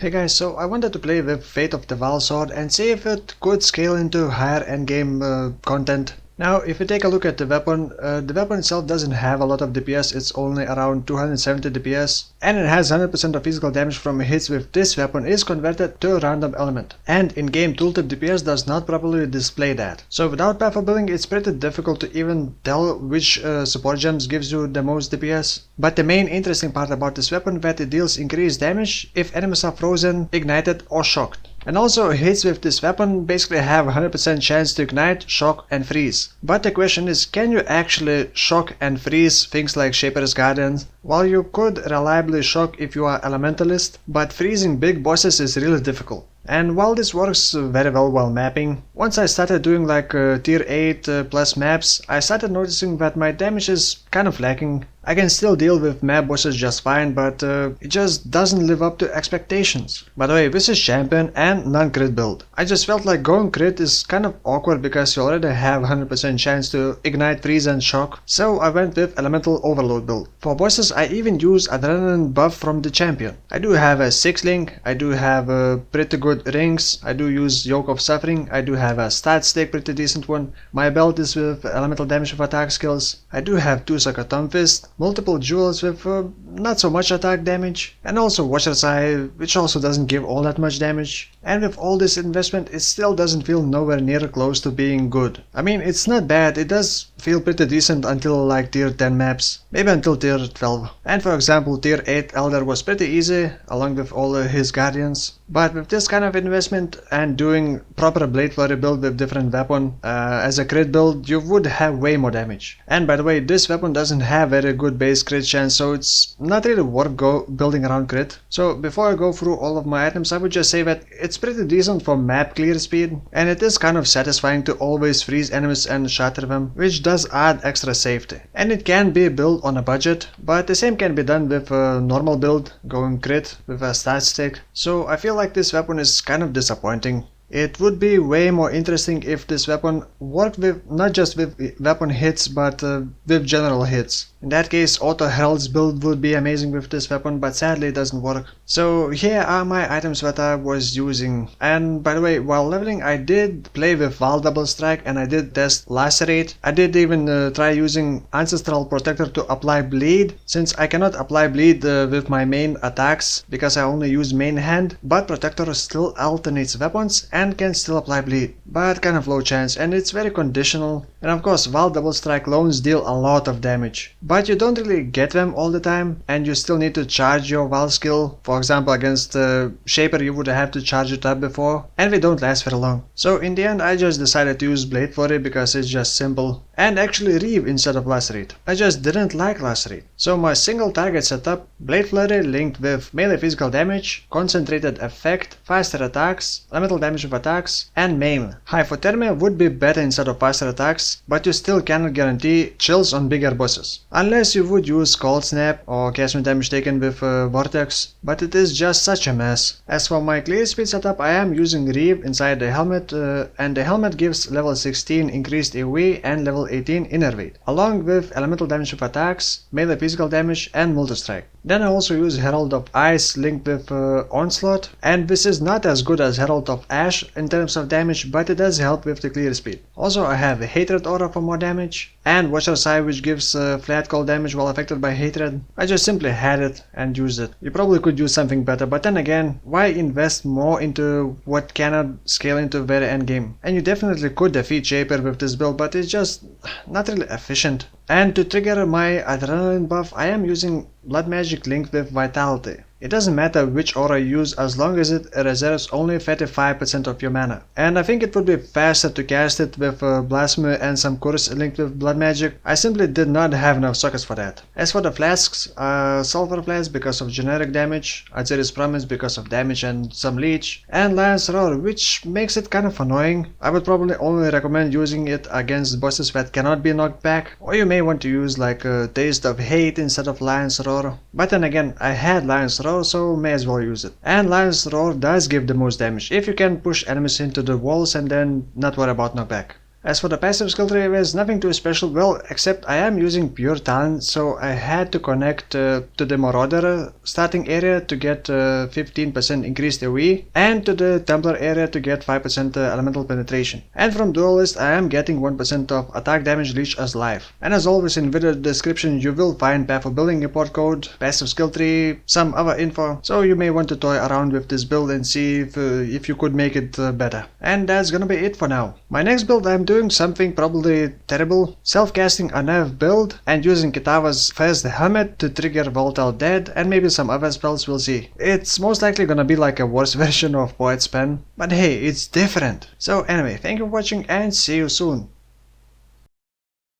Hey guys, so I wanted to play with Fate of the Vaal sword and see if it could scale into higher endgame content. Now, if you take a look at the weapon itself doesn't have a lot of DPS, it's only around 270 DPS, and it has 100% of physical damage from hits with this weapon is converted to a random element. And in-game tooltip DPS does not properly display that. So without path of building, it's pretty difficult to even tell which support gems gives you the most DPS. But the main interesting part about this weapon is that it deals increased damage if enemies are frozen, ignited or shocked. And also hits with this weapon basically have 100% chance to ignite, shock and freeze. But the question is, can you actually shock and freeze things like Shaper's Guardians? Well, you could reliably shock if you are Elementalist, but freezing big bosses is really difficult. And while this works very well while mapping, once I started doing like tier 8 plus maps, I started noticing that my damage is kind of lacking. I can still deal with map bosses just fine, but it just doesn't live up to expectations. By the way, this is champion and non-crit build. I just felt like going crit is kind of awkward because you already have 100% chance to ignite, freeze and shock, so I went with elemental overload build. For bosses I even use adrenaline buff from the champion. I do have a 6 link, I do have pretty good rings, I do use Yoke of Suffering, I do have a stat stick, pretty decent one. My belt is with elemental damage of attack skills. I do have 2 sucker Tombfist, multiple jewels with not so much attack damage, and also Watcher's Eye, which also doesn't give all that much damage. And with all this investment, it still doesn't feel nowhere near close to being good. I mean, it's not bad, it does feel pretty decent until like tier 10 maps, maybe until tier 12. And for example, tier 8 Elder was pretty easy, along with all his guardians. But with this kind of investment and doing proper blade flurry build with different weapon as a crit build, you would have way more damage. And by the way, this weapon doesn't have very good base crit chance, so it's not really worth building around crit. So before I go through all of my items, I would just say that it's pretty decent for map clear speed, and it is kind of satisfying to always freeze enemies and shatter them, which does add extra safety. And it can be built on a budget, but the same can be done with a normal build, going crit with a stat stick. So I feel like this weapon is kind of disappointing. It would be way more interesting if this weapon worked with not just with weapon hits, but with general hits. In that case, Auto Herald's build would be amazing with this weapon, but sadly it doesn't work. So here are my items that I was using. And by the way, while leveling I did play with Vaal double strike and I did test lacerate. I did even try using Ancestral Protector to apply bleed, since I cannot apply bleed with my main attacks because I only use main hand, but Protector still alternates weapons and can still apply bleed, but kind of low chance, and it's very conditional. And of course, Vaal double strike loans deal a lot of damage, but you don't really get them all the time, and you still need to charge your Vaal skill. For example, against Shaper you would have to charge it up before, and they don't last very long. So in the end I just decided to use Blade Flurry because it's just simple, and actually Reave instead of Lacerate. I just didn't like Lacerate. So my single target setup, Blade Flurry linked with melee physical damage, concentrated effect, faster attacks, elemental damage of attacks, and maim. Hypothermia would be better instead of faster attacks, but you still cannot guarantee chills on bigger bosses. Unless you would use Cold Snap or cast damage taken with Vortex, but it is just such a mess. As for my clear speed setup, I am using Reave inside the helmet, and the helmet gives level 16 increased AoE and level 18 inner weight, along with elemental damage of attacks, melee physical damage and multi-strike. Then I also use Herald of Ice linked with Onslaught, and this is not as good as Herald of Ash in terms of damage, but it does help with the clear speed. Also I have Hatred Aura for more damage, and Watcher's Eye which gives flat cold damage while affected by hatred. I just simply had it and used it. You probably could use something better, but then again, why invest more into what cannot scale into very end game? And you definitely could defeat Shaper with this build, but it's just not really efficient. And to trigger my adrenaline buff, I am using Blood Magic linked with Vitality. It doesn't matter which aura you use as long as it reserves only 35% of your mana. And I think it would be faster to cast it with Blasphemy and some Curse linked with Blood Magic. I simply did not have enough sockets for that. As for the flasks, Sulfur Flask because of generic damage, Azeri's Promise because of damage and some leech, and Lion's Roar, which makes it kind of annoying. I would probably only recommend using it against bosses that cannot be knocked back, or you may want to use like Taste of Hate instead of Lion's Roar. But then again, I had Lion's Roar, so may as well use it. And Lion's Roar does give the most damage if you can push enemies into the walls and then not worry about knockback. As for the passive skill tree, there's nothing too special, well, except I am using pure talent, so I had to connect to the Marauder starting area to get 15% increased AoE, and to the Templar area to get 5% elemental penetration. And from Duelist I am getting 1% of attack damage leech as life. And as always in video description you will find path of building import code, passive skill tree, some other info, so you may want to toy around with this build and see if you could make it better. And that's gonna be it for now. My next build I'm doing something probably terrible, self-casting a nerf build and using Kitava's Fez the Hermit to trigger Volatile Dead and maybe some other spells, we'll see. It's most likely gonna be like a worse version of Poet's Pen, but hey, it's different. So anyway, thank you for watching and see you soon.